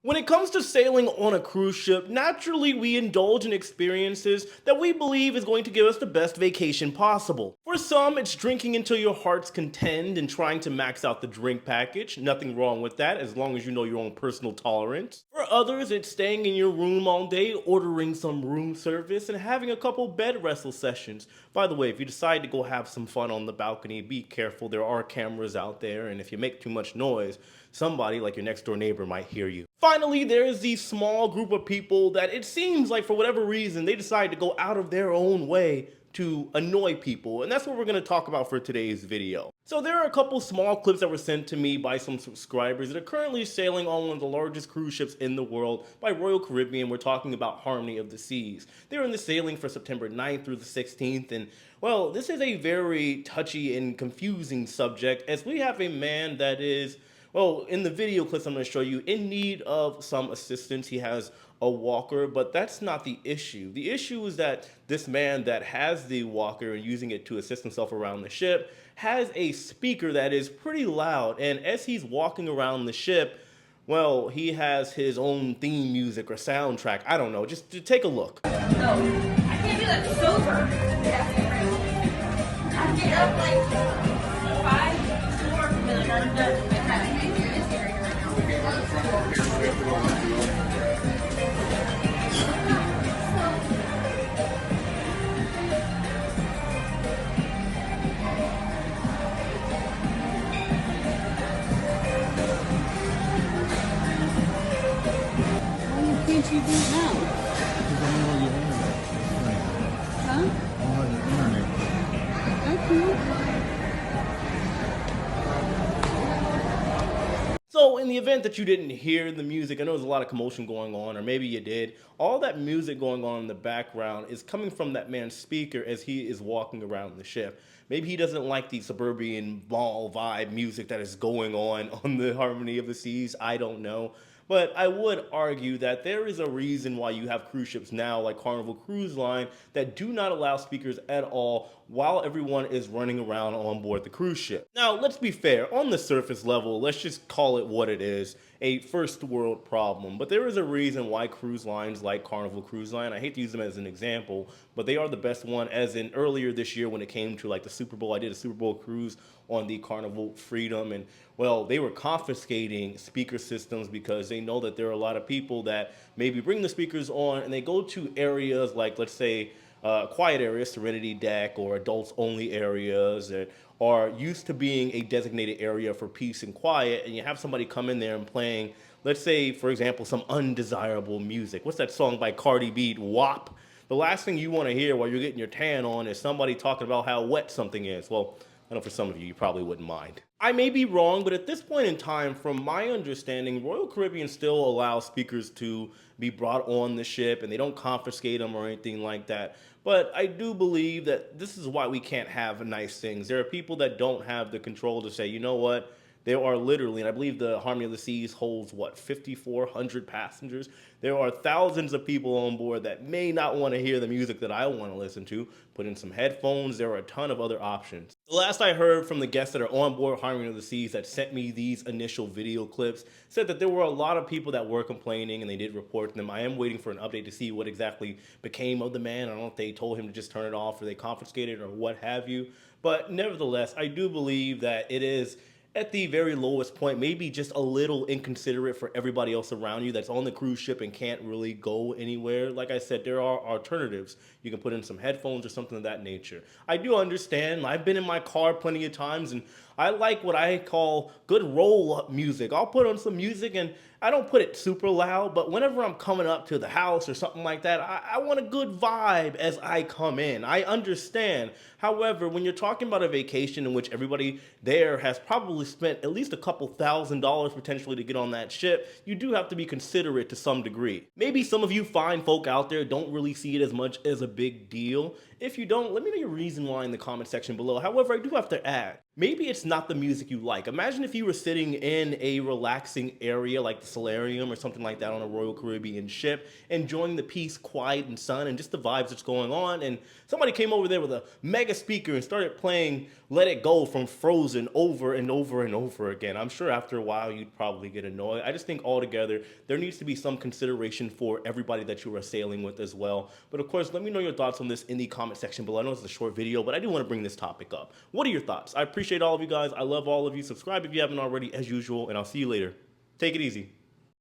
When it comes to sailing on a cruise ship, naturally we indulge in experiences that we believe is going to give us the best vacation possible. For some, it's drinking until your heart's content and trying to max out the drink package. Nothing wrong with that as long as you know your own personal tolerance. For others, it's staying in your room all day, ordering some room service, and having a couple bed wrestle sessions. By the way, if you decide to go have some fun on the balcony, be careful. There are cameras out there, and if you make too much noise, somebody like your next door neighbor might hear you. Finally, there's the small group of people that it seems like for whatever reason they decide to go out of their own way to annoy people, and that's what we're going to talk about for today's video. So there are a couple small clips that were sent to me by some subscribers that are currently sailing on one of the largest cruise ships in the world by Royal Caribbean. We're talking about Harmony of the Seas. They're in the sailing for September 9th through the 16th, and well, this is a very touchy and confusing subject as we have a man that is, well, in the video clips I'm going to show you, in need of some assistance. He has a walker, but that's not the issue. The issue is that this man that has the walker and using it to assist himself around the ship has a speaker that is pretty loud, and as he's walking around the ship, well, he has his own theme music or soundtrack. I don't know, just to take a look. No, I can't do that sober. I get up like 5, 4, and then I'm done. Can't you do it now? Huh? So in the event that you didn't hear the music, I know there's a lot of commotion going on, or maybe you did. All that music going on in the background is coming from that man's speaker as he is walking around the ship. Maybe he doesn't like the suburban mall vibe music that is going on the Harmony of the Seas. I don't know. But I would argue that there is a reason why you have cruise ships now like Carnival Cruise Line that do not allow speakers at all while everyone is running around on board the cruise ship. Now, let's be fair. On the surface level, let's just call it what it is, a first world problem. But there is a reason why cruise lines like Carnival Cruise Line, I hate to use them as an example, but they are the best one. As in earlier this year when it came to like the Super Bowl, I did a Super Bowl cruise on the Carnival Freedom, and well, they were confiscating speaker systems because they know that there are a lot of people that maybe bring the speakers on and they go to areas like, let's say, quiet areas, Serenity Deck, or adults only areas that are used to being a designated area for peace and quiet, and you have somebody come in there and playing, let's say, for example, some undesirable music. What's that song by Cardi B, WAP? The last thing you want to hear while you're getting your tan on is somebody talking about how wet something is. Well, I know for some of you, you probably wouldn't mind. I may be wrong, but at this point in time, from my understanding, Royal Caribbean still allows speakers to be brought on the ship and they don't confiscate them or anything like that. But I do believe that this is why we can't have nice things. There are people that don't have the control to say, you know what? There are literally, and I believe the Harmony of the Seas holds, what, 5,400 passengers? There are thousands of people on board that may not want to hear the music that I want to listen to. Put in some headphones. There are a ton of other options. The last I heard from the guests that are on board Harmony of the Seas that sent me these initial video clips said that there were a lot of people that were complaining, and they did report them. I am waiting for an update to see what exactly became of the man. I don't know if they told him to just turn it off or they confiscated it or what have you. But nevertheless, I do believe that it is at the very lowest point, maybe just a little inconsiderate for everybody else around you that's on the cruise ship and can't really go anywhere. Like I said, there are alternatives. You can put in some headphones or something of that nature. I do understand. I've been in my car plenty of times, and I like what I call good roll-up music. I'll put on some music, and I don't put it super loud, but whenever I'm coming up to the house or something like that, I want a good vibe as I come in. I understand. However, when you're talking about a vacation in which everybody there has probably spent at least a couple $1,000s potentially to get on that ship, you do have to be considerate to some degree. Maybe some of you fine folk out there don't really see it as much as a big deal, If you don't, let me know your reason why in the comment section below. However, I do have to add, maybe it's not the music you like. Imagine if you were sitting in a relaxing area like the Solarium or something like that on a Royal Caribbean ship, enjoying the peace, quiet, and sun, and just the vibes that's going on, and somebody came over there with a mega speaker and started playing Let It Go from Frozen over and over and over again. I'm sure after a while you'd probably get annoyed. I just think altogether there needs to be some consideration for everybody that you are sailing with as well. But of course, let me know your thoughts on this in the comment section below. I know it's a short video, but I do want to bring this topic up. What are your thoughts? I appreciate all of you guys. I love all of you. Subscribe if you haven't already, as usual, and I'll see you later. Take it easy.